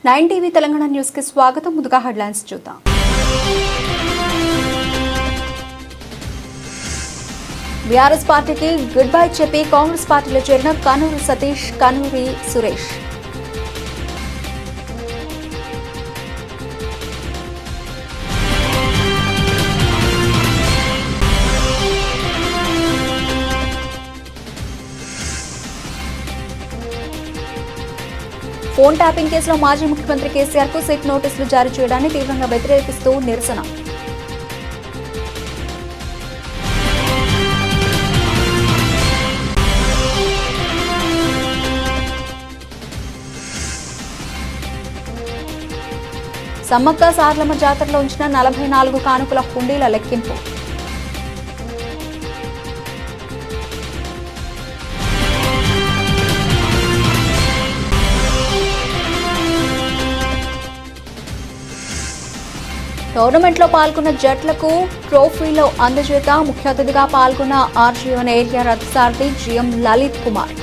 9 TV Telangana news కి స్వాగతం. ముందుగా హెడ్లైన్స్ చూద్దాం. బీఆర్ఎస్ పార్టీకి గుడ్ బై చెప్పి కాంగ్రెస్ పార్టీలో చేరిన కనూరి సతీష్, కనూరి సురేష్. ఫోన్ ట్యాపింగ్ కేసులో మాజీ ముఖ్యమంత్రి కేసీఆర్ కు సిట్ నోటీసులు జారీ చేయడాన్ని తీవ్రంగా వ్యతిరేకిస్తూ నిరసన. సమ్మక్క సారలమ్మ జాతరలో ఉంచిన 44 కానుకల హుండీల లెక్కింపు. టోర్నమెంట్లో పాల్గొన్న జట్లకు ట్రోఫీలో అందజేత. ముఖ్య అతిథిగా పాల్గొన్న ఆర్జీవన్ ఏరియా రథసారథి GM Lalit Kumar.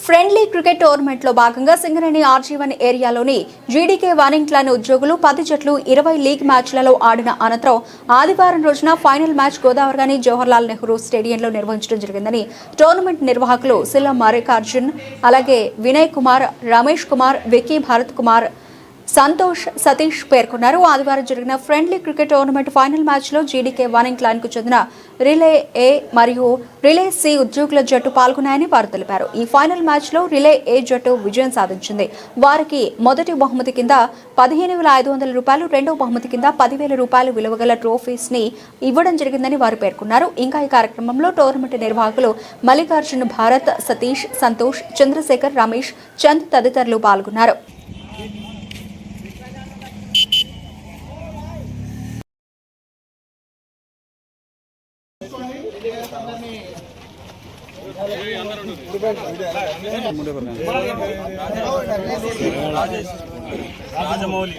Friendly cricket tournament లో భాగంగా సింగరేణి ఆర్జీవన్ ఏరియాలోని జీడీకే వార్నింగ్ క్లాన్ ఉద్యోగులు 10 జట్లు 20 లీగ్ మ్యాచ్లలో ఆడిన అనంతరం ఆదివారం రోజున ఫైనల్ మ్యాచ్ గోదావరిగాని జవహర్లాల్ నెహ్రూ స్టేడియంలో నిర్వహించడం జరిగిందని టోర్నమెంట్ నిర్వాహకులు సిల్ల మల్లికార్జున్, అలాగే వినయ్ కుమార్, రమేష్ కుమార్, విక్కీ భరత్ కుమార్, సంతోష్, సతీష్ పేర్కొన్నారు. ఆదివారం జరిగిన friendly cricket tournament final match లో జీడీకే వార్నింగ్ క్లాన్ కు చెందిన రిలే ఏ మరియు రిలే సి ఉద్యోగుల జట్టు పాల్గొన్నాయని వారు తెలిపారు. ఈ ఫైనల్ మ్యాచ్ లో రిలే ఏ జట్టు విజయం సాధించింది. వారికి మొదటి బహుమతి కింద 15,500 రూపాయలు, రెండవ బహుమతి కింద 10,000 రూపాయలు విలువగల ట్రోఫీస్ ని ఇవ్వడం జరిగిందని వారు పేర్కొన్నారు. ఇంకా ఈ కార్యక్రమంలో టోర్నమెంట్ నిర్వాహకులు మల్లికార్జున్, భారత్, సతీష్, సంతోష్, చంద్రశేఖర్, రమేష్, చంద్ తదితరులు పాల్గొన్నారు. Rajamouli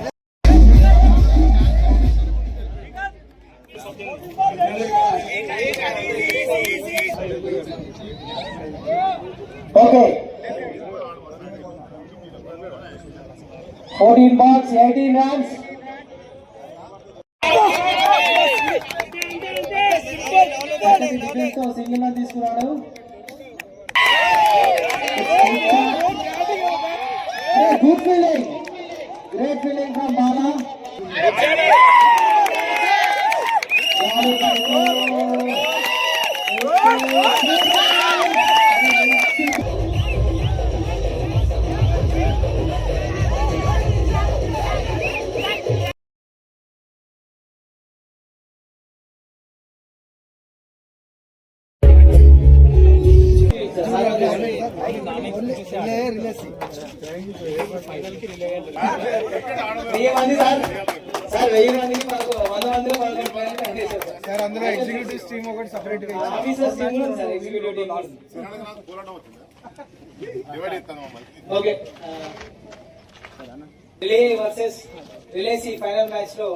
okay 14 balls 18 runs. Single run తీసుకున్నాడు. Good feeling, great feeling from Bala. అందులో ఎగ్జిక్యూటివ్ టీమ్ ఒకటి సెపరేట్ రిలే వర్సెస్ రిలేసి ఫైనల్ మ్యాచ్ లో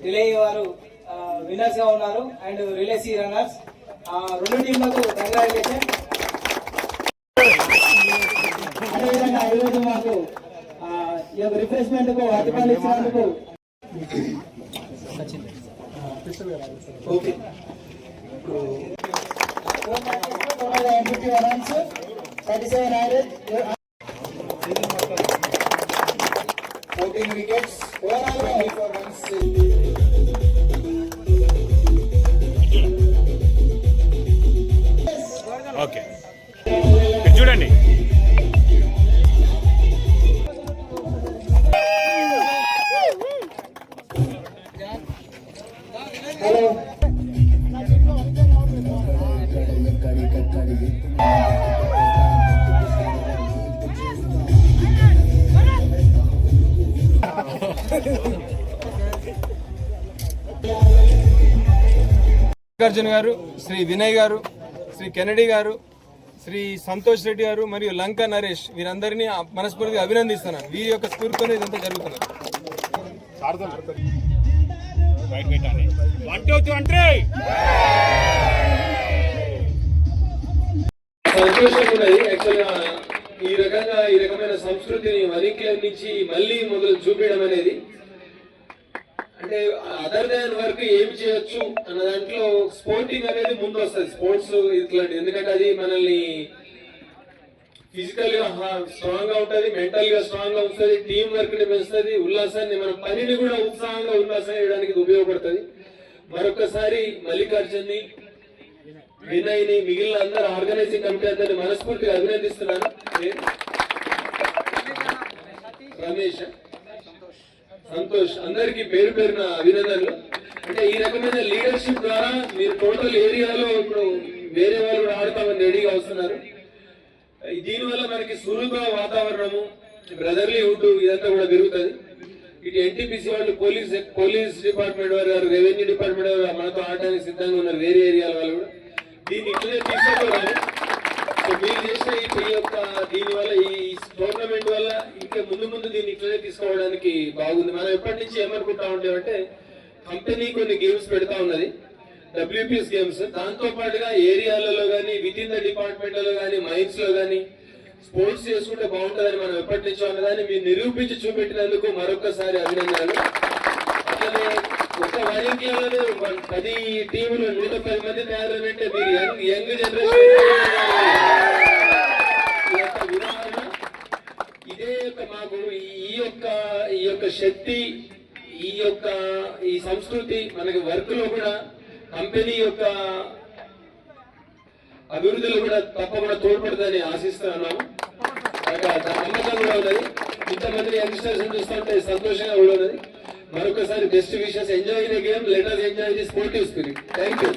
రిలే వారు విన్నర్స్ గా ఉన్నారు అండ్ రిలేసి రన్నర్స్. రెండు టీంలకు కంగ్రాచులేషన్. అదేవిధంగా ఈరోజు మాకు ఈ యొక్క రిఫ్రెష్మెంట్ కు అతిపల్లి ఇచ్చినందుకు okay 37 added 14 wickets, overall 24 runs. Okay చూడండి. హలో మల్లికార్జున్ గారు, శ్రీ వినయ్ గారు, శ్రీ కెనడీ గారు, శ్రీ సంతోష్ రెడ్డి గారు మరియు లంక నరేష్ వీరందరినీ మనస్ఫూర్తిగా అభినందిస్తున్నాను. వీరి యొక్క స్ఫూర్తితోనే ఇదంతా జరుగుతున్నది. సంతోషంగా ఉన్నది. యాక్చువల్గా ఈ రకమైన సంస్కృతిని వనిక్ల నుంచి మళ్ళీ మొదలు చూపించడం అనేది, అంటే అదర్ దాన్ వర్క్ ఏమి చేయొచ్చు అన్న దాంట్లో స్పోర్టింగ్ అనేది ముందు వస్తుంది. స్పోర్ట్స్ ఇట్లాంటి, ఎందుకంటే అది మనల్ని ఫిజికల్ గా స్ట్రాంగ్ గా ఉంటది, మెంటల్ గా స్ట్రాంగ్ గా ఉంటుంది, టీం వర్క్ ని పెంచుతుంది, ఉల్లాసాన్ని మన పనిని కూడా ఉత్సాహంగా ఉల్లాసం చేయడానికి ఉపయోగపడుతుంది. మరొకసారి మల్లికార్జున్ ని, వినయ్ ని, మిగిలిన అందరు ఆర్గనైజింగ్ కమిటీ అందరిని మనస్ఫూర్తిగా అభినందిస్తున్నాను. రమేష్, సంతోష్, అందరికి పేరు పేరున అభినందనలు. అంటే ఈ రకమైన లీడర్షిప్ ద్వారా మీరు టోటల్ ఏరియాలో ఇప్పుడు వేరే వాళ్ళు కూడా ఆడతామని రెడీగా వస్తున్నారు. దీనివల్ల మనకి సులభ వాతావరణము, బ్రదర్లీహుడ్ ఇదంతా కూడా పెరుగుతుంది. ఇటు ఎన్టీపీసీ వాళ్ళు, పోలీస్ డిపార్ట్మెంట్ వారు, రెవెన్యూ డిపార్ట్మెంట్ వారు మనతో ఆడడానికి సిద్ధంగా ఉన్నారు, వేరే ఏరియాల వాళ్ళు కూడా. దీన్ని ఇట్లనే తీసుకోవాలి. మీరు చేసిన దీనివల్ల ఈ టోర్నమెంట్ వల్ల ఇంకా ముందు దీన్ని ఇట్లనే తీసుకోవడానికి బాగుంది. మనం ఎప్పటి నుంచి ఏమనుకుంటా ఉంటామంటే, కంపెనీ కొన్ని గేమ్స్ పెడతా ఉన్నది, WPS గేమ్స్. దాంతో పాటుగా ఏరియాలలో కానీ, విత్ ఇన్ ద డిపార్ట్మెంట్లలో కానీ, మైన్స్ లో కానీ స్పోర్ట్స్ చేసుకుంటే బాగుంటుందని మనం ఎప్పటి నుంచో అన్నదాన్ని మీరు నిరూపించి చూపెట్టినందుకు మరొకసారి అభినందనలు. అట్లనే ఒక వారింగ్లోనే 10 టీములు 110 మంది తయారైనట్టే మీరు యంగ్ జనరేషన్ ఉదాహరణ. ఇదే మాకు ఈ యొక్క శక్తి, ఈ సంస్కృతి మనకి వర్క్ లో కూడా, కంపెనీ యొక్క అభివృద్ధిలో కూడా తప్పకుండా తోడ్పడుతుందని ఆశిస్తున్నాము. నమ్మకం కూడా ఉన్నది. ఇంతమంది యంగ్స్టర్స్ చూస్తుంటే సంతోషంగా కూడా ఉన్నది. మరొకసారి best wishes. Enjoy the game, let us enjoy the sportive spirit. Thank you.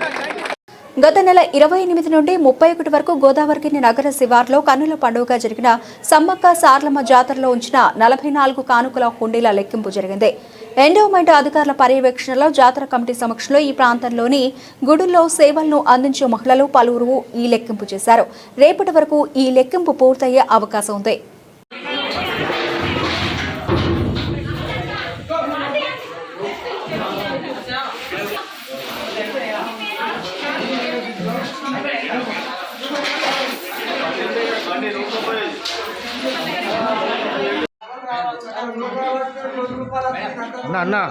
గత నెల 28 నుండి 31 వరకు గోదావరిఖని నగర శివార్లో కన్నుల పండుగగా జరిగిన సమ్మక్క సార్లమ్మ జాతరలో ఉంచిన 44 కానుకల హుండీల లెక్కింపు జరిగింది. ఎండోమెంట్ అధికారుల పర్యవేక్షణలో జాతర కమిటీ సమక్షంలో ఈ ప్రాంతంలోని గుడుల్లో సేవలను అందించే మహిళలు పలువురు ఈ లెక్కింపు చేశారు. రేపటి వరకు ఈ లెక్కింపు పూర్తయ్యే అవకాశం ఉంది. అన్నా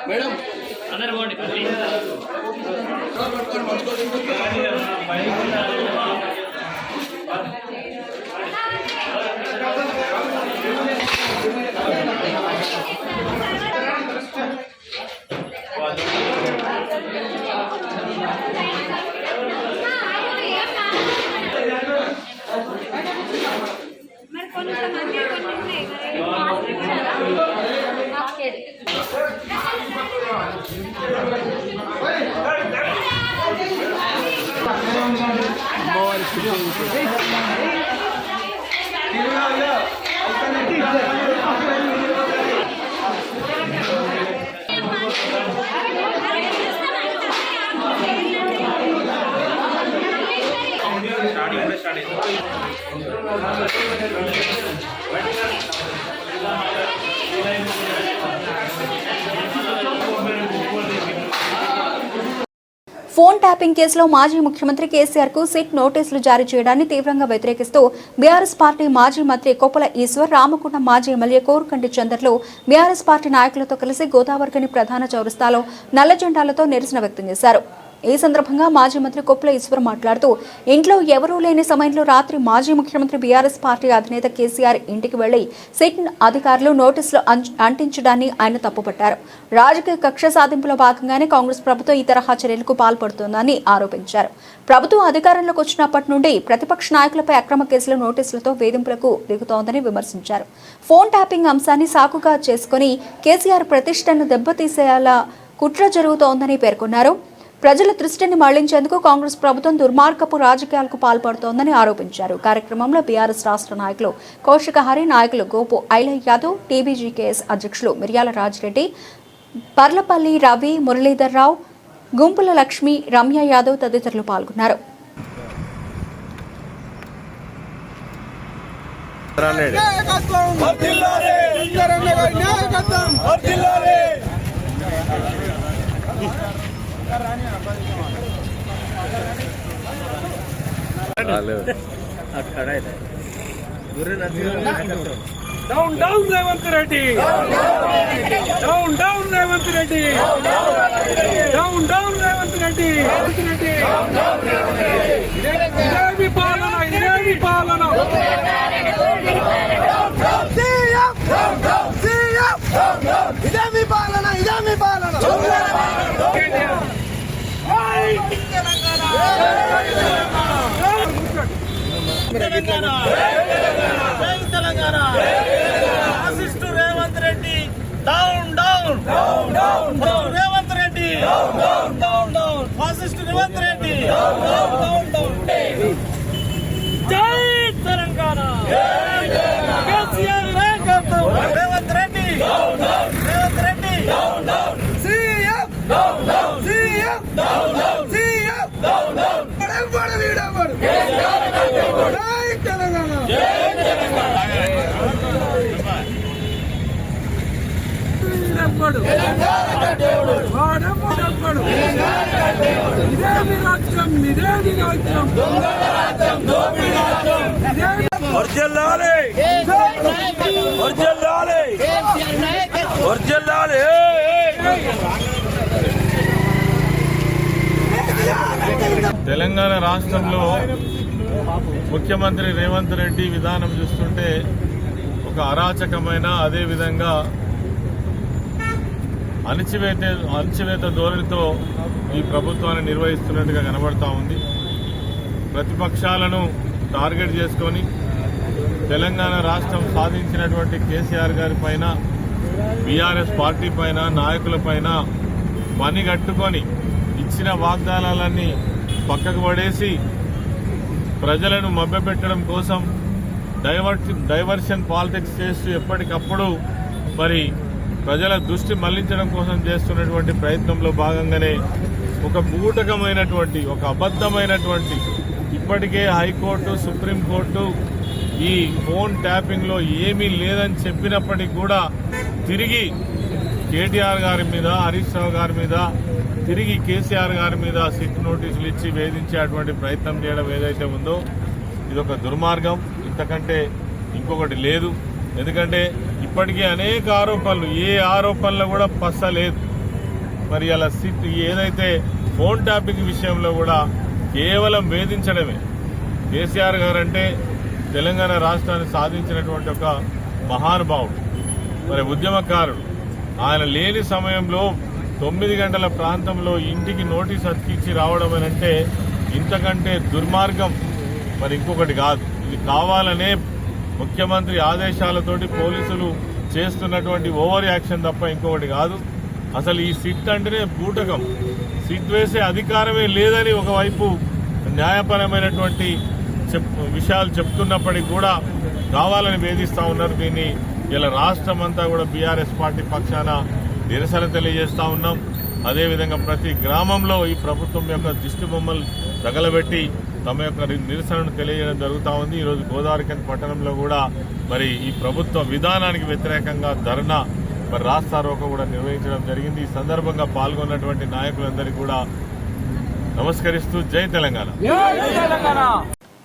మేడం అందరు పోండి. ఫోన్ ట్యాపింగ్ కేసులో మాజీ ముఖ్యమంత్రి కేసీఆర్ కు సిట్ నోటీసులు జారీ చేయడాన్ని తీవ్రంగా వ్యతిరేకిస్తూ బీఆర్ఎస్ పార్టీ మాజీ మంత్రి కొప్పుల ఈశ్వర్, రామగుండం మాజీ ఎమ్మెల్యే కోరుకంటి చంద్రలు బీఆర్ఎస్ పార్టీ నాయకులతో కలిసి గోదావరిఖని ప్రధాన చౌరస్తాలో నల్ల జెండాలతో నిరసన వ్యక్తం చేశారు. ఈ సందర్భంగా మాజీ మంత్రి కొప్పుల ఈశ్వర్ మాట్లాడుతూ, ఇంట్లో ఎవరూ లేని సమయంలో రాత్రి మాజీ ముఖ్యమంత్రి బీఆర్ఎస్ పార్టీ అధినేత కేసీఆర్ ఇంటికి వెళ్లి సిట్ అధికారులు నోటీసులు అంటించడాన్ని ఆయన తప్పుపట్టారు. రాజకీయ కక్ష సాధింపులో భాగంగానే కాంగ్రెస్ ప్రభుత్వం ఈ తరహా చర్యలకు పాల్పడుతోందని ఆరోపించారు. ప్రభుత్వం అధికారంలోకి వచ్చినప్పటి నుండి ప్రతిపక్ష నాయకులపై అక్రమ కేసుల నోటీసులతో వేధింపులకు దిగుతోందని విమర్శించారు. ఫోన్ ట్యాపింగ్ అంశాన్ని సాకుగా చేసుకుని కేసీఆర్ ప్రతిష్టను దెబ్బతీసేలా కుట్ర జరుగుతోందని పేర్కొన్నారు. ప్రజల దృష్టిని మళ్లించేందుకు కాంగ్రెస్ ప్రభుత్వం దుర్మార్గపు రాజకీయాలకు పాల్పడుతోందని ఆరోపించారు. కార్యక్రమంలో బీఆర్ఎస్ రాష్ట్ర నాయకులు కౌశిక హరి, నాయకులు గోపు ఐలయ్య యాదవ్, టీబీజీకేఎస్ అధ్యక్షులు మిర్యాల రాజిరెడ్డి, పర్లపల్లి రవి, మురళీధర్ రావు, గుంపుల లక్ష్మి, రమ్య యాదవ్ తదితరులు పాల్గొన్నారు. Down down Revanth Reddy, down down Revanth Reddy, down down Revanth Reddy. ఇదేమి పాలన, ఇదేమి పాలన. ఇదేమి పాలన, ఇదేమి పాలన. తెలంగాణ, జై తెలంగాణ. ఆశిస్తూ Revanth Reddy down down, Revanth Reddy down down, ఆశిస్తూ రేవంత్ రెడ్డి డౌన్ డౌన్. జై తెలంగాణ, కేసీఆర్ నాయకత్వం, Revanth Reddy, Revanth Reddy CM, CM, CM. జై తెలంగాణ. ఇదేమి రాజ్యం, ఇదేమి రాజ్యం. వర్ధిల్లాలి, వర్ధిల్లాలి, వర్ధిల్లాలి. తెలంగాణ రాష్ట్రంలో ముఖ్యమంత్రి రేవంత్ రెడ్డి విధానం చూస్తుంటే ఒక అరాచకమైన, అదేవిధంగా అణచివేత ధోరణితో ఈ ప్రభుత్వాన్ని నిర్వహిస్తున్నట్టుగా కనబడతా ఉంది. ప్రతిపక్షాలను టార్గెట్ చేసుకొని తెలంగాణ రాష్ట్రం సాధించినటువంటి కేసీఆర్ గారి పైన, బీఆర్ఎస్ పార్టీ పైన, నాయకుల పైన పని కట్టుకొని ఇచ్చిన వాగ్దానాలన్నీ పక్కకు పడేసి ప్రజలను మభ్యపెట్టడం కోసం డైవర్షన్ పాలిటిక్స్ చేస్తూ ఎప్పటికప్పుడు మరి ప్రజల దృష్టి మళ్లించడం కోసం చేస్తున్నటువంటి ప్రయత్నంలో భాగంగానే ఒక బూటకమైనటువంటి, ఒక అబద్దమైనటువంటి, ఇప్పటికే హైకోర్టు, సుప్రీంకోర్టు ఈ ఫోన్ ట్యాపింగ్ లో ఏమీ లేదని చెప్పినప్పటికీ కూడా తిరిగి కేటీఆర్ గారి మీద, హరీష్ రావు గారి మీద, తిరిగి కేసీఆర్ గారి మీద సిట్ నోటీసులు ఇచ్చి వేధించేటువంటి ప్రయత్నం చేయడం ఏదైతే ఉందో ఇదొక దుర్మార్గం. ఇంతకంటే ఇంకొకటి లేదు. ఎందుకంటే ఇప్పటికీ అనేక ఆరోపణలు, ఏ ఆరోపణలు కూడా పస్సలేదు. మరి అలా సిట్ ఏదైతే ఫోన్ ట్యాపింగ్ విషయంలో కూడా కేవలం వేధించడమే. కేసీఆర్ గారు అంటే తెలంగాణ రాష్ట్రాన్ని సాధించినటువంటి ఒక మహానుభావుడు, మరి ఉద్యమకారుడు. ఆయన లేని సమయంలో 9 గంటల ప్రాంతంలో ఇంటికి నోటీస్ అతికిచ్చి రావడం అంటే ఇంతకంటే దుర్మార్గం మరి ఇంకొకటి కాదు. ఇది కావాలనే ముఖ్యమంత్రి ఆదేశాలతోటి పోలీసులు చేస్తున్నటువంటి ఓవర్ యాక్షన్ తప్ప ఇంకొకటి కాదు. అసలు ఈ సిట్ అంటేనే బూటకం. సిట్ వేసే అధికారమే లేదని ఒకవైపు న్యాయపరమైనటువంటి విషయాలు చెప్తున్నప్పటికీ కూడా కావాలని వేధిస్తా ఉన్నారు. దీన్ని ఇలా రాష్ట్రం అంతా కూడా బీఆర్ఎస్ పార్టీ పక్షాన నిరసన తెలియజేస్తా ఉన్నాం. అదేవిధంగా ప్రతి గ్రామంలో ఈ ప్రభుత్వం యొక్క దిష్టి బొమ్మలు తగలబెట్టి తమ యొక్క నిరసనను తెలియజేయడం జరుగుతూ ఉంది. ఈరోజు గోదావరిఖని పట్టణంలో కూడా మరి ఈ ప్రభుత్వ విధానానికి వ్యతిరేకంగా ధర్నా, మరి రాస్తారోకో కూడా నిర్వహించడం జరిగింది. ఈ సందర్భంగా పాల్గొన్నటువంటి నాయకులందరికీ కూడా నమస్కరిస్తూ జై తెలంగాణ.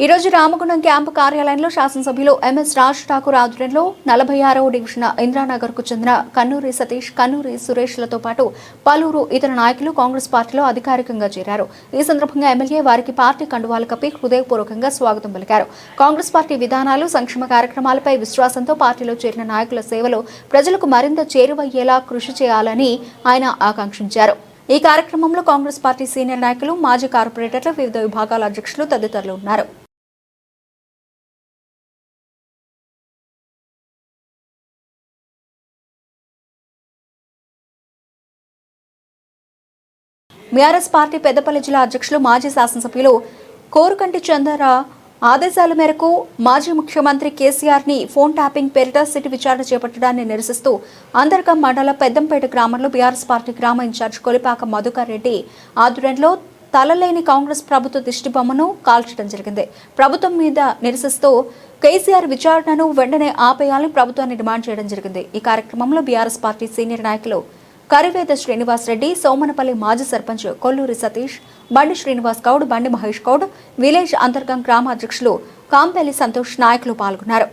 ఈ రోజు రామగుండం క్యాంపు కార్యాలయంలో శాసనసభ్యులు ఎంఎస్ రాజ్ ఠాకూర్ ఆధ్వర్యంలో 46వ డివిజన్ ఇంద్రానగర్ కు చెందిన కన్నూరి సతీష్, కన్నూరి సురేష్లతో పాటు పలువురు ఇతర నాయకులు కాంగ్రెస్ పార్టీలో అధికారికంగా చేరారు. ఈ సందర్భంగా ఎమ్మెల్యే వారికి పార్టీ కండువాలు కప్పి హృదయపూర్వకంగా స్వాగతం పలికారు. కాంగ్రెస్ పార్టీ విధానాలు, సంక్షేమ కార్యక్రమాలపై విశ్వాసంతో పార్టీలో చేరిన నాయకుల సేవలు ప్రజలకు మరింత చేరువయ్యేలా కృషి చేయాలని ఆయన ఆకాంక్షించారు. ఈ కార్యక్రమంలో కాంగ్రెస్ పార్టీ సీనియర్ నాయకులు, మాజీ కార్పొరేటర్లు, వివిధ విభాగాల అధ్యక్షులు తదితరులు ఉన్నారు. బీఆర్ఎస్ పార్టీ పెద్దపల్లి జిల్లా అధ్యక్షులు, మాజీ శాసనసభ్యులు కోరుకంటి చందర ఆదేశాల మేరకు మాజీ ముఖ్యమంత్రి కేసీఆర్ ని ఫోన్ ట్యాపింగ్ పేరిట సిట్ విచారణ చేపట్టడాన్ని నిరసిస్తూ అంతర్గం మండల పెద్దంపేట గ్రామంలో బీఆర్ఎస్ పార్టీ గ్రామ ఇన్ఛార్జ్ కొలిపాక మధుకర్ రెడ్డి ఆధ్వర్యంలో తలలేని కాంగ్రెస్ ప్రభుత్వ దిష్టిబొమ్మను కాల్చడం జరిగింది. ప్రభుత్వం మీద నిరసిస్తూ కేసీఆర్ విచారణను వెంటనే ఆపేయాలని ప్రభుత్వాన్ని డిమాండ్ చేయడం జరిగింది. ఈ కార్యక్రమంలో బీఆర్ఎస్ పార్టీ సీనియర్ నాయకులు కరివేద శ్రీనివాస్ రెడ్డి, సోమనపల్లి మాజీ సర్పంచ్ కొల్లూరి సతీష్, బండి శ్రీనివాస్ గౌడ్, బండి మహేష్ గౌడ్, విలేజ్ అంతర్గం గ్రామ అధ్యక్షులు కాంపెల్లి సంతోష్ నాయకులు పాల్గొన్నారు.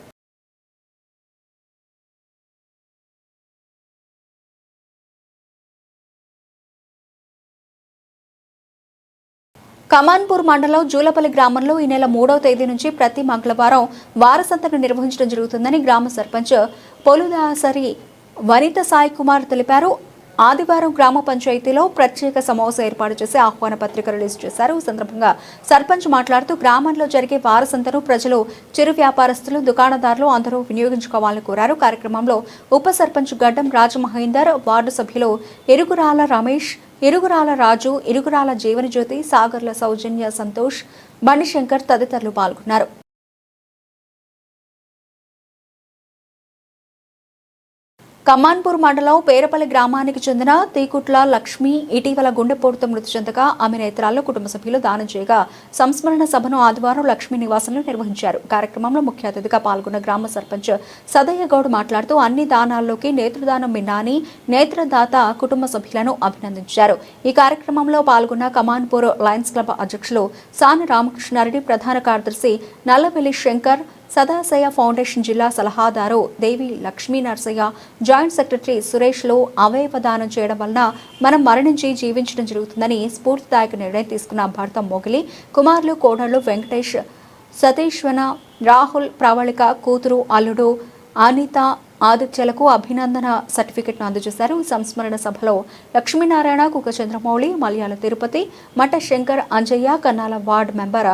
కమాన్పూర్ మండలం జూలపల్లి గ్రామంలో ఈ నెల 3వ తేదీ నుంచి ప్రతి మంగళవారం వారసంతను నిర్వహించడం జరుగుతుందని గ్రామ సర్పంచ్ పొలుదాసరి వనిత సాయి కుమార్ తెలిపారు. ఆదివారం గ్రామ పంచాయతీలో ప్రత్యేక సమావేశం ఏర్పాటు చేసి ఆహ్వాన పత్రిక రిలీజ్ చేశారు. ఈ సందర్భంగా సర్పంచ్ మాట్లాడుతూ గ్రామంలో జరిగే వారసంతను ప్రజలు, చిరు వ్యాపారస్తులు, దుకాణదారులు అందరూ వినియోగించుకోవాలని కోరారు. కార్యక్రమంలో ఉప సర్పంచ్ గడ్డం రాజమహేందర్, వార్డు సభ్యులు ఇరుగురాల రమేష్, ఇరుగురాల రాజు, ఇరుగురాల జీవనజ్యోతి, సాగర్ల సౌజన్య సంతోష్, బండిశంకర్ తదితరులు పాల్గొన్నారు. కమాన్పూర్ మండలం పేరపల్లి గ్రామానికి చెందిన తీకుట్ల లక్ష్మి ఇటీవల గుండెపోటుతో మృతి చెందగా ఆమె నేత్రాల్లో కుటుంబ సభ్యులు దానం చేయగా సంస్మరణ సభను ఆదివారం లక్ష్మీ నివాసంలో నిర్వహించారు. కార్యక్రమంలో ముఖ్య అతిథిగా పాల్గొన్న గ్రామ సర్పంచ్ సదయ్య గౌడ్ మాట్లాడుతూ అన్ని దానాల్లోకి నేత్రదానం మిన్నాని నేత్రదాత కుటుంబ సభ్యులను అభినందించారు. ఈ కార్యక్రమంలో పాల్గొన్న కమాన్పూర్ లయన్స్ క్లబ్ అధ్యక్షులు సాని రామకృష్ణారెడ్డి, ప్రధాన కార్యదర్శి నల్లవెల్లి శంకర్, సదాశయ ఫౌండేషన్ జిల్లా సలహాదారు దేవి లక్ష్మీ నరసయ్య, జాయింట్ సెక్రటరీ సురేష్లు అవయవ దానం చేయడం వలన మనం మరణించి జీవించడం జరుగుతుందని స్ఫూర్తిదాయక నిర్ణయం తీసుకున్న భర్త మొగిలి, కుమారులు, కోడళ్లు వెంకటేష్, సతీశ్వన, రాహుల్, ప్రవళిక, కూతురు, అల్లుడు అనిత, ఆదిత్యలకు అభినందన సర్టిఫికెట్ను అందజేశారు. సంస్మరణ సభలో లక్ష్మీనారాయణ, కుక చంద్రమౌళి, మలయాళ తిరుపతి, మఠ శంకర్, అంజయ్య, కన్నాల వార్డు మెంబర్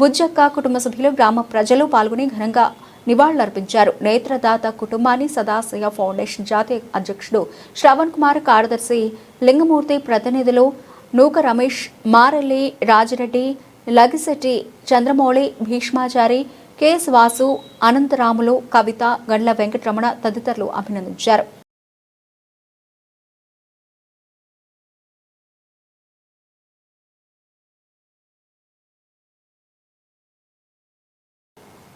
బుజ్జక్క, కుటుంబ సభ్యులు, గ్రామ ప్రజలు పాల్గొని ఘనంగా నివాళులర్పించారు. నేత్రదాత కుటుంబాన్ని సదాశయ ఫౌండేషన్ జాతీయ అధ్యక్షుడు శ్రవణ్ కుమార్, కార్యదర్శి లింగమూర్తి, ప్రతినిధులు నూక రమేష్, మారెల్లి రాజిరెడ్డి, లగిశెట్టి చంద్రమౌళి, భీష్మాచారి, కెఎస్ వాసు, అనంతరాములు, కవిత, గండ్ల వెంకటరమణ తదితరులు అభినందించారు.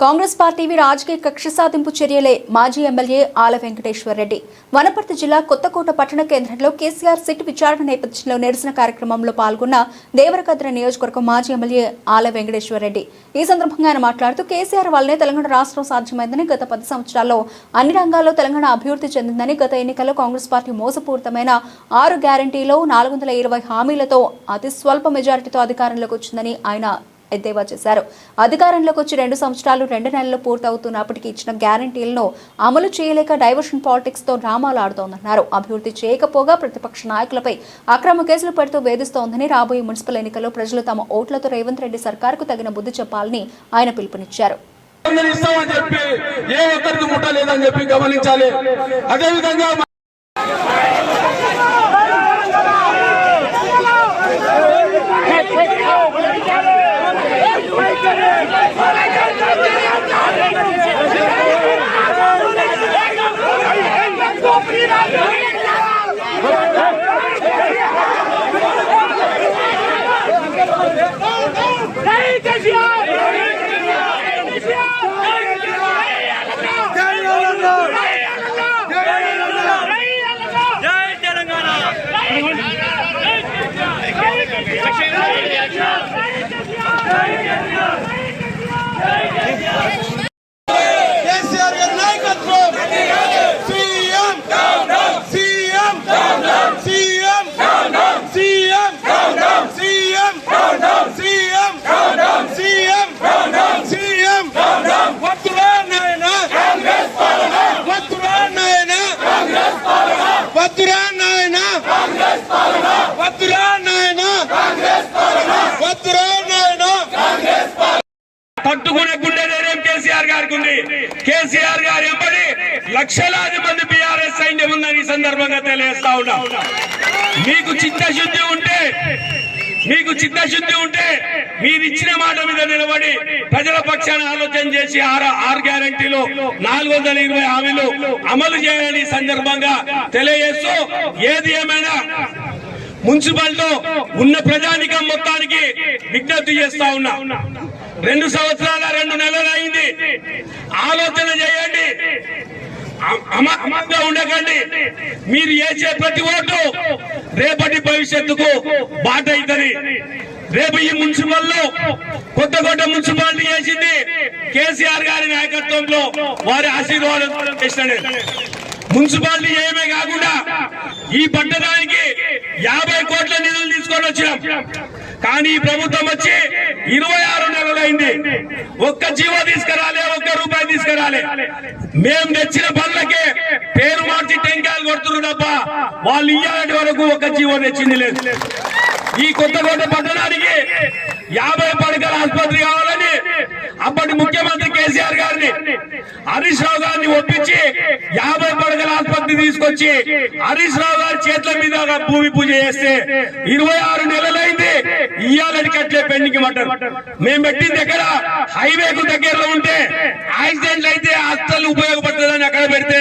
కాంగ్రెస్ పార్టీవి రాజకీయ కక్ష సాధింపు చర్యలే మాజీ ఎమ్మెల్యే ఆల వెంకటేశ్వర్ రెడ్డి. వనపర్తి జిల్లా కొత్తకోట పట్టణ కేంద్రంలో కేసీఆర్ సిట్ విచారణ నేపథ్యంలో నిరసన కార్యక్రమంలో పాల్గొన్న దేవరకద్ర నియోజకవర్గం మాజీ ఎమ్మెల్యే ఆల వెంకటేశ్వర్ రెడ్డి. ఈ సందర్భంగా ఆయన మాట్లాడుతూ కేసీఆర్ వల్లనే తెలంగాణ రాష్ట్రం సాధ్యమైందని, గత 10 సంవత్సరాల్లో అన్ని రంగాల్లో తెలంగాణ అభివృద్ధి చెందిందని, గత ఎన్నికల్లో కాంగ్రెస్ పార్టీ మోసపూరితమైన 6 గ్యారంటీలో 420 హామీలతో అతి స్వల్ప మెజారిటీతో అధికారంలోకి వచ్చిందని ఆయన ఎద్దేవా చేశారు. అధికారంలోకి వచ్చి 2 సంవత్సరాలు 2 నెలలు పూర్తవుతున్నప్పటికీ ఇచ్చిన గ్యారంటీలను అమలు చేయలేక డైవర్షన్ పాలిటిక్స్ తో డ్రామాలు ఆడుతోందన్నారు. అభివృద్ధి చేయకపోగా ప్రతిపక్ష నాయకులపై అక్రమ కేసులు పెడుతూ వేధిస్తోందని, రాబోయే మున్సిపల్ ఎన్నికల్లో ప్రజలు తమ ఓట్లతో రేవంత్ రెడ్డి సర్కారుకు తగిన బుద్ధి చెప్పాలని ఆయన పిలుపునిచ్చారు. కేసీఆర్ గారి నాయకత్వం CM CM CM CM CM CM CM CM వద్దురా నాయనా వద్దురా నాయనా వద్దురా నాయనా వద్దురా నాయనా వద్దురా నాయనా పట్టుకునే గుండె ధైర్యం కేసీఆర్ గారికి ఉంది. కేసీఆర్ గారు ఎంబడి లక్షలాది మంది బీఆర్ఎస్ సైన్యం ఉందని ఈ సందర్భంగా తెలియజేస్తా ఉన్నా. మీకు చిత్తశుద్ధి ఉంటే మీరు ఇచ్చిన మాట మీద నిలబడి ప్రజల పక్షాన ఆలోచన చేసి ఆరు గ్యారంటీలు 420 హామీలు అమలు చేయాలని ఈ సందర్భంగా తెలియజేస్తూ, ఏది ఏమైనా మున్సిపల్లో ఉన్న ప్రజానికం మొత్తానికి విజ్ఞప్తి చేస్తా ఉన్నా. 2 సంవత్సరాల 2 నెలలు అయింది. ఆలోచన చేయండి, అమంగా ఉండకండి. మీరు వేసే ప్రతి ఓటు రేపటి భవిష్యత్తుకు బాట అవుతుంది. రేపు ఈ మున్సిపల్లో కొత్తకోట మున్సిపాలిటీ చేసింది కేసీఆర్ గారి నాయకత్వంలో, వారి ఆశీర్వాదం చేసినాడు. మున్సిపాలిటీ చేయమే కాకుండా ఈ పట్టణానికి 50 కోట్ల నిధులు తీసుకొని వచ్చినాం. కానీ ఈ ప్రభుత్వం వచ్చి 26 నెలలైంది. ఒక్క జీవో తీసుకురాలే, ఒక్క రూపాయి తీసుకురాలే. మేము తెచ్చిన పనులకే పేరు మార్చి టెంకాయలు కొడుతున్నారు తప్ప వాళ్ళు ఇయ్యాలంటి వరకు ఒక్క జీవో తెచ్చింది లేదు. ఈ కొత్తకోట పట్టణానికి 50 పడకల ఆసుపత్రి కావాలని అప్పటి ముఖ్యమంత్రి కేసీఆర్ గారిని, హరీష్ రావు గారిని ఒప్పించి 50 పడకల ఆసుపత్రి తీసుకొచ్చి హరీష్ రావు గారి చేతుల మీద భూమి పూజ చేస్తే 26 నెలలైంది. ఇయ్యాలని కట్లే పెండింగ్ అంటారు. మేము పెట్టింది ఎక్కడ? హైవేకు దగ్గరలో ఉంటే యాక్సిడెంట్లు అయితే అస్సలు ఉపయోగపడుతుందని అక్కడ పెడితే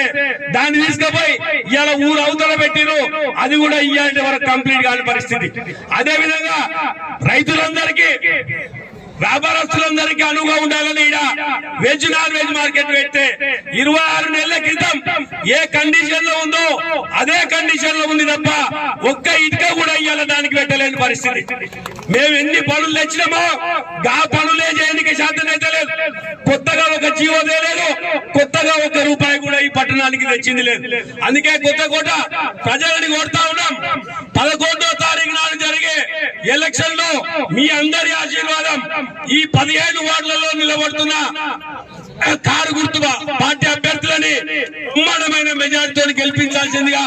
దాన్ని తీసుకుపోయి ఇవాళ ఊరు అవతల పెట్టిరు. అది కూడా ఇయ్యాలంటే వరకు కంప్లీట్ కాని పరిస్థితి. అదే విధంగా రైతులందరికీ, వ్యాపారస్తులందరికీ అనువుగా ఉండాలని వెజ్ నాన్ వెజ్ మార్కెట్ పెడితే 26 నెలల క్రితం ఏ కండిషన్ లో ఉందో అదే కండిషన్ లో ఉంది తప్ప ఒక్క ఇటుక కూడా ఇయ్యాల దానికి పెట్టలేని పరిస్థితి. మేము ఎన్ని పనులు తెచ్చినామో గా పనులే చేయడానికి శాతం అయితే లేదు. కొత్తగా ఒక జీవో లేదు, కొత్తగా ఒక్క రూపాయి కూడా ఈ పట్టణానికి తెచ్చింది లేదు. అందుకే కొత్తకోట ప్రజలని కోరుతా ఉన్నాం, 11వ తారీఖు నాడు జరిగే ఎలక్షన్ లో మీ అందరి ఆశీర్వాదం ఈ 17 వార్డులలో నిలబడుతున్న కారు గుర్తు పార్టీ అభ్యర్థులని ఉమ్మడమైన మెజార్టీతో గెలిపించాల్సిందిగా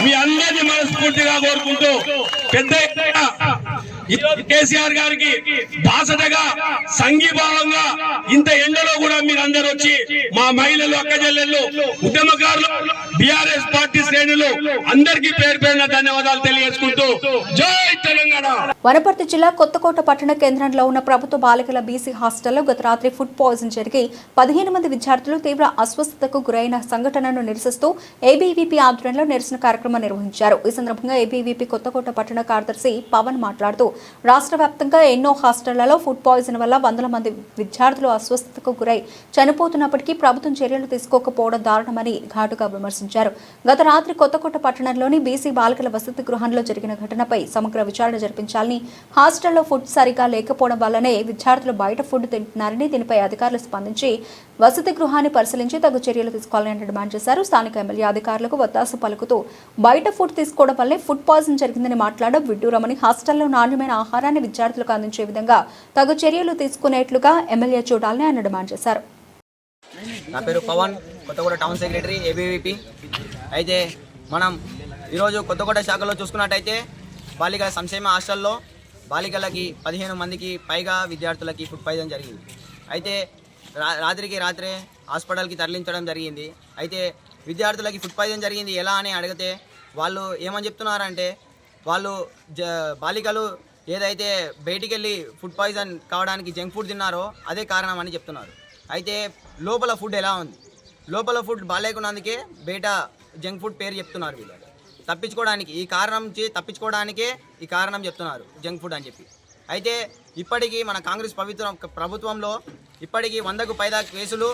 మీ అందరినీ మనస్ఫూర్తిగా కోరుకుంటూ, పెద్ద కేసీఆర్ గారికి బాసటగా సంఘీభావంగా ఇంత ఎండలో కూడా మీరందరూ వచ్చి మా మహిళలు, అక్క చెల్లెళ్ళు, ఉద్యమకారులు, బీఆర్ఎస్ పార్టీ శ్రేణులు అందరికీ పేరు పేరున ధన్యవాదాలు తెలియజేసుకుంటూ జై తెలంగాణ. వనపర్తి జిల్లా కొత్తకోట పట్టణ కేంద్రంలో ఉన్న ప్రభుత్వ బాలికల బీసీ హాస్టల్లో గత రాత్రి ఫుడ్ పాయిజన్ జరిగి 15 మంది విద్యార్థులు తీవ్ర అస్వస్థతకు గురైన సంఘటనను నిరసిస్తూ ఏబీవీపీ ఆధ్వర్యంలో నిరసన కార్యక్రమం నిర్వహించారు. ఈ సందర్భంగా ఏబీవీపీ కొత్తకోట పట్టణ కార్యదర్శి పవన్ మాట్లాడుతూ, రాష్ట్ర వ్యాప్తంగా ఎన్నో హాస్టళ్లలో ఫుడ్ పాయిజన్ వల్ల 100 మంది విద్యార్థులు అస్వస్థతకు గురై చనిపోతున్నప్పటికీ ప్రభుత్వం చర్యలు తీసుకోకపోవడం దారుణమని ఘాటుగా విమర్శించారు. గత రాత్రి కొత్తకోట పట్టణంలోని బీసీ బాలికల వసతి గృహంలో జరిగిన ఘటనపై సమగ్ర విచారణ జరిపించాలని, హాస్టల్లో ఫుడ్ సరిగా లేకపోవడం వల్లనే విద్యార్థులు బయట ఫుడ్ తింటున్నారని, దీనిపై అధికారులు స్పందించి వసతి గృహాన్ని పరిశీలించి తగు చర్యలు తీసుకోవాలని డిమాండ్ చేశారు. స్థానిక ఎమ్మెల్యే అధికారులకు వత్తాసు పలుకుతూ బయట ఫుడ్ తీసుకోవడం వల్లే ఫుడ్ పాయిజన్ జరిగిందని మాట్లాడడం విడ్డూరమని, హాస్టల్లో నాణ్యమైన ఆహారాన్ని విద్యార్థులకు అందించే విధంగా తగు చర్యలు తీసుకునేట్లుగా ఎమ్మెల్యే చూడాలని ఆయన డిమాండ్ చేశారు. నా పేరు పవన్, కొత్తకోట టౌన్ సెక్రటరీ ఏబీవీపీ. అయితే మనం ఈరోజు కొత్తకోట శాఖలో చూసుకున్నట్టయితే బాలికల సంక్షేమ హాస్టల్లో బాలికలకి 15 మందికి పైగా విద్యార్థులకి ఫుడ్ పాయిజన్ జరిగింది. అయితే రాత్రికి రాత్రే హాస్పిటల్కి తరలించడం జరిగింది. అయితే విద్యార్థులకి ఫుడ్ పాయిజన్ జరిగింది ఎలా అని అడిగితే వాళ్ళు ఏమని చెప్తున్నారంటే, వాళ్ళు బాలికలు ఏదైతే బయటికి వెళ్ళి ఫుడ్ పాయిజన్ కావడానికి జంక్ ఫుడ్ తిన్నారో అదే కారణం అని చెప్తున్నారు. అయితే లోపల ఫుడ్ ఎలా ఉంది, లోపల ఫుడ్ బాగాలేకున్నందుకే బయట జంక్ ఫుడ్ పేరు చెప్తున్నారు. వీళ్ళు తప్పించుకోవడానికి తప్పించుకోవడానికే ఈ కారణం చెప్తున్నారు జంక్ ఫుడ్ అని చెప్పి. అయితే ఇప్పటికీ మన కాంగ్రెస్ ప్రభుత్వంలో ఇప్పటికీ 100కు పైగా కేసులు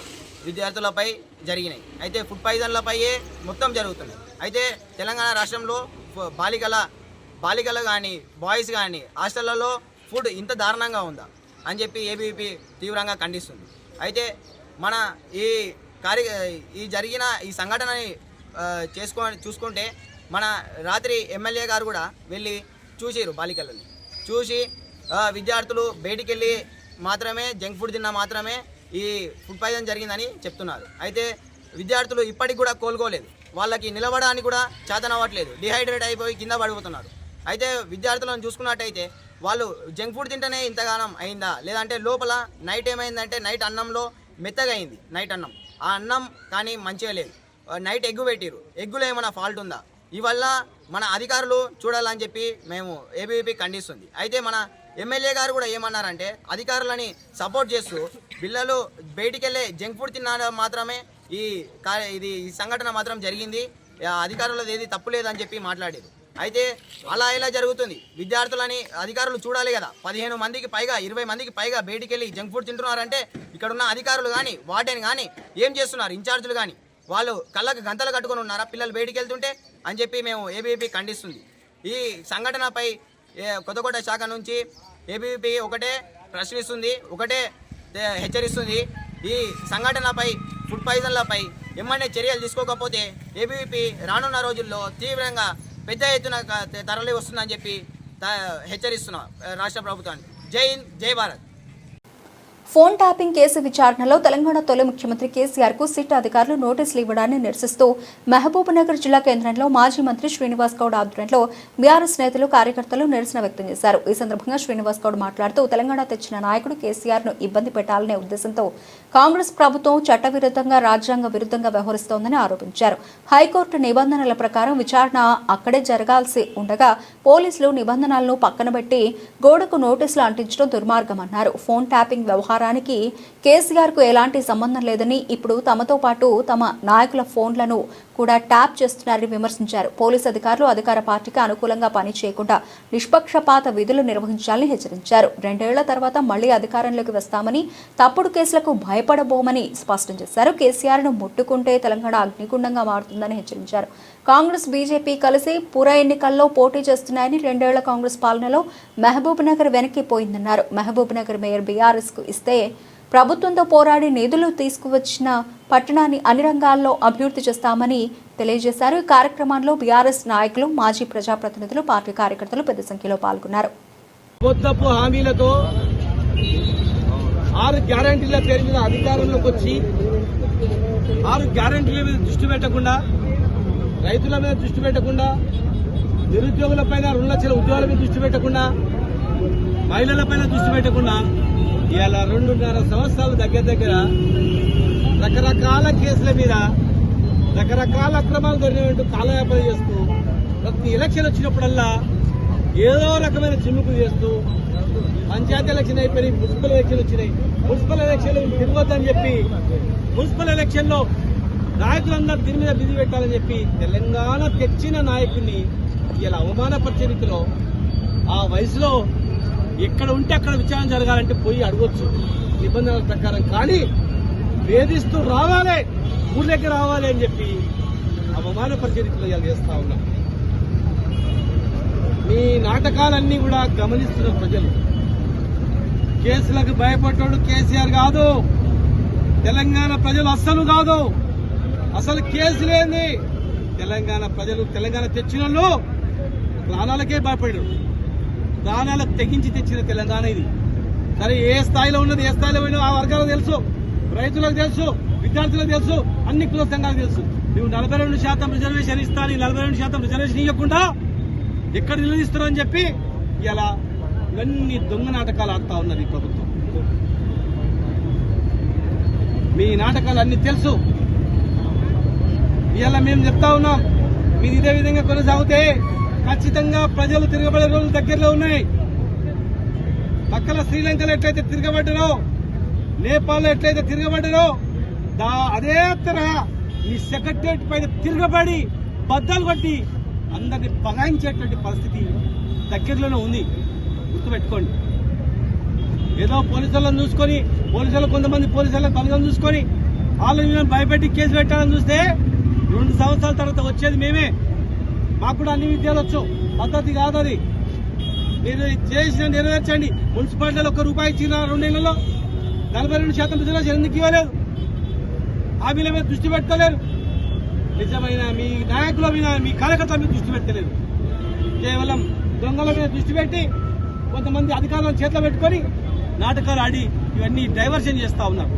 విద్యార్థులపై జరిగినాయి. అయితే ఫుడ్ పాయిజన్లపైయే మొత్తం జరుగుతున్నాయి. అయితే తెలంగాణ రాష్ట్రంలో బాలికలు కానీ బాయ్స్ కానీ హాస్టళ్లలో ఫుడ్ ఇంత దారుణంగా ఉందా అని చెప్పి ఏబీవీపీ తీవ్రంగా ఖండిస్తుంది. అయితే మన ఈ జరిగిన ఈ సంఘటనని చూసుకుంటే మన రాత్రి ఎమ్మెల్యే గారు కూడా వెళ్ళి చూసిరు బాలికలని చూసి విద్యార్థులు బయటికి వెళ్ళి మాత్రమే జంక్ ఫుడ్ తిన్నా మాత్రమే ఈ ఫుడ్ పాయిజన్ జరిగిందని చెప్తున్నారు. అయితే విద్యార్థులు ఇప్పటికి కూడా కోలుకోలేదు, వాళ్ళకి నిలబడడానికి కూడా చేతనవ్వట్లేదు, డిహైడ్రేట్ అయిపోయి కింద పడిపోతున్నారు. అయితే విద్యార్థులను చూసుకున్నట్టయితే వాళ్ళు జంక్ ఫుడ్ తింటేనే ఇంతగానం అయిందా, లేదంటే లోపల నైట్ ఏమైందంటే నైట్ అన్నంలో మెత్తగా అయింది, నైట్ అన్నం, ఆ అన్నం కానీ మంచిగా లేదు, నైట్ ఎగ్గు పెట్టిరు, ఎగ్గులో ఏమైనా ఫాల్ట్ ఉందా, ఇవల్ల మన అధికారులు చూడాలని చెప్పి మేము ఏబీవీపీ ఖండిస్తుంది. అయితే మన ఎమ్మెల్యే గారు కూడా ఏమన్నారంటే అధికారులని సపోర్ట్ చేస్తూ పిల్లలు బయటికి వెళ్ళే జంక్ ఫుడ్ తిన్నా మాత్రమే ఇది సంఘటన మాత్రం జరిగింది, అధికారులది ఏది తప్పు లేదని చెప్పి మాట్లాడారు. అయితే అలా ఇలా జరుగుతుంది, విద్యార్థులని అధికారులు చూడాలి కదా. 15 మందికి పైగా 20 మందికి పైగా బయటికి వెళ్ళి జంక్ ఫుడ్ తింటున్నారంటే ఇక్కడ ఉన్న అధికారులు కానీ వార్డెన్ కానీ ఏం చేస్తున్నారు, ఇన్ఛార్జీలు కానీ వాళ్ళు కళ్ళకు గంతలు కట్టుకొని ఉన్నారా పిల్లలు బయటికి వెళ్తుంటే అని చెప్పి మేము ఏబీవీపీ ఖండిస్తుంది. ఈ సంఘటనపై కొత్తకోట శాఖ నుంచి ఏబీవీపీ ఒకటే ప్రశ్నిస్తుంది, ఒకటే హెచ్చరిస్తుంది. ఈ సంఘటనపై ఫుడ్ పాయిజన్లపై ఏమన్నా చర్యలు తీసుకోకపోతే ఏబీవీపీ రానున్న రోజుల్లో తీవ్రంగా పెద్ద ఎత్తున తరలి వస్తుందని చెప్పి హెచ్చరిస్తున్నాం రాష్ట్ర ప్రభుత్వాన్ని. జై హింద్, జై భారత్. ఫోన్ ట్యాపింగ్ కేసు విచారణలో తెలంగాణ తొలి ముఖ్యమంత్రి కేసీఆర్ కు సిట్ అధికారులు నోటీసులు ఇవ్వడాన్ని నిరసిస్తూ మహబూబ్నగర్ జిల్లా కేంద్రంలో మాజీ మంత్రి శ్రీనివాస్ గౌడ్ ఆధ్వర్యంలో బీఆర్ఎస్ నేతలు కార్యకర్తలు నిరసన వ్యక్తం చేశారు. ఈ సందర్భంగా శ్రీనివాస్ గౌడ్ మాట్లాడుతూ తెలంగాణ తెచ్చిన నాయకుడు కేసీఆర్ ను ఇబ్బంది పెట్టాలనే ఉద్దేశంతో కాంగ్రెస్ ప్రభుత్వం చట్టవిరుద్ధంగా రాజ్యాంగ విరుద్ధంగా వ్యవహరిస్తోందని ఆరోపించారు. హైకోర్టు నిబంధనల ప్రకారం విచారణ అక్కడే జరగాల్సి ఉండగా పోలీసులు నిబంధనలను పక్కనబెట్టి గోడకు నోటీసులు అంటించడం దుర్మార్గమన్నారు. ఫోన్ ట్యాపింగ్ వ్యవహారం కేసీఆర్ కు ఎలాంటి సంబంధం లేదని, ఇప్పుడు తమతో పాటు తమ నాయకుల ఫోన్లను కూడా ట్యాప్ చేస్తున్నారని విమర్శించారు. పోలీసు అధికారులు అధికార పార్టీకి అనుకూలంగా పనిచేయకుండా నిష్పక్షపాత విధులు నిర్వహించాలని హెచ్చరించారు. 2 ఏళ్ల తర్వాత మళ్లీ అధికారంలోకి వస్తామని, తప్పుడు కేసులకు భయపడబోమని స్పష్టం చేశారు. కేసీఆర్ ను ముట్టుకుంటే తెలంగాణ అగ్నిగుండంగా మారుతుందని హెచ్చరించారు. కాంగ్రెస్ బీజేపీ కలిసి పుర ఎన్నికల్లో పోటీ చేస్తున్నాయని, 2 ఏళ్ల కాంగ్రెస్ పాలనలో మహబూబ్ నగర్ వెనక్కిపోయిందన్నారు. మహబూబ్ నగర్ మేయర్ బీఆర్ఎస్ కు ఇస్తే ప్రభుత్వంతో పోరాడి నిధులు తీసుకువచ్చిన పట్టణాన్ని అన్ని రంగాల్లో అభివృద్ధి చేస్తామని తెలియజేశారు. ఈ కార్యక్రమంలో బీఆర్ఎస్ నాయకులు, మాజీ ప్రజాప్రతినిధులు, పార్టీ కార్యకర్తలు పెద్ద సంఖ్యలో పాల్గొన్నారు. కొత్తపు హామీలతో 6 గ్యారంటీల పేరు మీద అధికారంలోకి వచ్చి 6 గ్యారంటీల మీద దృష్టి పెట్టకుండా, రైతుల మీద దృష్టి పెట్టకుండా, నిరుద్యోగులపైన 2 లక్షల ఉద్యోగాల మీద దృష్టి పెట్టకుండా, మహిళలపైన దృష్టి పెట్టకుండా ఇవాళ 2.5 సంవత్సరాలు దగ్గర రకరకాల కేసుల మీద రకరకాల అక్రమాలు దొరికినట్టు కాలయాపన చేస్తూ ప్రతి ఎలక్షన్ వచ్చినప్పుడల్లా ఏదో రకమైన చిమ్ముకులు చేస్తూ పంచాయతీ ఎలక్షన్ అయిపోయి మున్సిపల్ ఎలక్షన్ వచ్చినాయి. మున్సిపల్ ఎలక్షన్ తిరగొద్దని చెప్పి మున్సిపల్ ఎలక్షన్ లో నాయకులందరూ దీని మీద బిజీ పెట్టాలని చెప్పి తెలంగాణ తెచ్చిన నాయకుడిని ఇలా అవమానపరిచే రీతిలో ఆ వయసులో ఎక్కడ ఉంటే అక్కడ విచారణ జరగాలంటే పోయి అడగొచ్చు నిబంధనల ప్రకారం, కానీ వేధిస్తూ రావాలి, ఊళ్ళకి రావాలి అని చెప్పి అవమానపరిచే రీతిలో ఇలా చేస్తా ఉన్నాం. మీ నాటకాలన్నీ కూడా గమనిస్తున్న ప్రజలు. కేసులకు భయపడ్డాడు కేసీఆర్ కాదు, తెలంగాణ ప్రజలు అస్సలు కాదు. అసలు కేసు లేని తెలంగాణ ప్రజలు, తెలంగాణ తెచ్చిన వాళ్ళు ప్రాణాలకే భయపడ్డారు, ప్రాణాలకు తెగించి తెచ్చిన తెలంగాణ ఇది. సరే, ఏ స్థాయిలో ఉన్నది, ఏ స్థాయిలో పోయినా ఆ వర్గాలకు తెలుసు, రైతులకు తెలుసు, విద్యార్థులకు తెలుసు, అన్ని కుల సంఘాలకు తెలుసు. నువ్వు 42% రిజర్వేషన్ ఇస్తాను, 42% రిజర్వేషన్ ఇవ్వకుండా ఎక్కడ నిలదీస్తున్నావు అని చెప్పి ఇలా ఇవన్నీ దొంగ నాటకాలు ఆడుతా ఉన్నది ప్రభుత్వం. మీ నాటకాలు అన్ని తెలుసు. ఇలా మేము చెప్తా ఉన్నాం, మీరు ఇదే విధంగా కొనసాగితే ఖచ్చితంగా ప్రజలు తిరగబడే రోజులు దగ్గరలో ఉన్నాయి. పక్కన శ్రీలంకలో ఎట్లయితే తిరగబడ్డారో, నేపాల్లో ఎట్లయితే తిరగబడ్డారో, అదే తరహా ఈ సెక్రటరియట్ పైన తిరగబడి బద్దలు కొట్టి అందరినీ బగాయించేటువంటి పరిస్థితి దగ్గరలోనే ఉంది. గుర్తుపెట్టుకోండి. ఏదో పోలీసులను చూసుకొని, కొంతమంది పోలీసులకు బలగం చూసుకొని వాళ్ళని భయపెట్టి కేసు పెట్టాలని చూస్తే 2 సంవత్సరాల తర్వాత వచ్చేది మేమే. మాకు కూడా అన్ని విద్యలు వచ్చు, పద్ధతి కాదు అది. మీరు చేసిన నెరవేర్చండి. మున్సిపాలిటీలో 1 రూపాయి ఇచ్చిన 2 నెలల్లో 42% రిజర్వేషన్ ఎందుకు ఇవ్వలేదు? హామీల మీద దృష్టి పెట్టలేరు. నిజమైన మీ నాయకుల మీద, మీ కార్యకర్తల మీద దృష్టి పెట్టలేరు. కేవలం దొంగల మీద దృష్టి పెట్టి కొంతమంది అధికారులను చేతిలో పెట్టుకొని నాటకాలు ఆడి ఇవన్నీ డైవర్షన్ చేస్తా ఉన్నారు.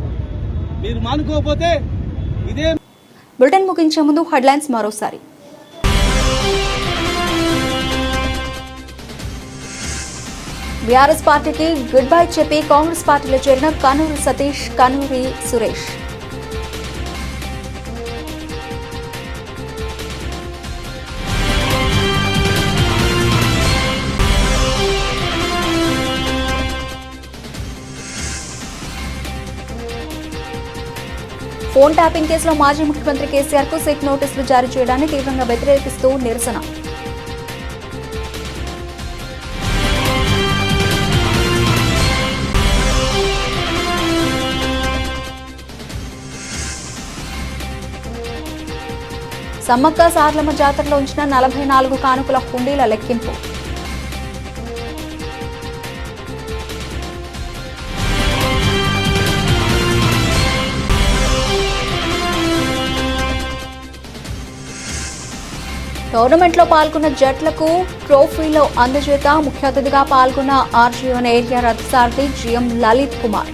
మీరు మానుకోకపోతే ఇదే. బులెటిన్ ముగించే ముందు హెడ్లైన్స్ మరోసారి. బీఆర్ఎస్ పార్టీకి గుడ్ బై చెప్పి కాంగ్రెస్ పార్టీలో చేరిన కనూరి సతీష్, కనూరి సురేష్. ఫోన్ ట్యాపింగ్ కేసులో మాజీ ముఖ్యమంత్రి కేసీఆర్ కు సిట్ నోటీసులు జారీ చేయడాన్ని తీవ్రంగా వ్యతిరేకిస్తూ నిరసన. సమ్మక్క సారలమ్మ జాతరలో ఉంచిన 44 కానుకల హుండీల లెక్కింపు. టోర్నమెంట్లో పాల్గొన్న జట్లకు ట్రోఫీలో అందజేత. ముఖ్య అతిథిగా పాల్గొన్న ఆర్జీవన్ ఏరియా రథసారథి జిఎం లలిత్ కుమార్.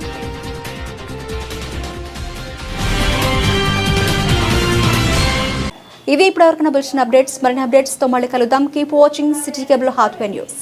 ఇవి ఇప్పటివరకు బులెటిన్ అప్డేట్స్. మరిన్ని అప్డేట్స్ తో మళ్ళీ కలుద్దాం. Keep watching city cable Hathway news.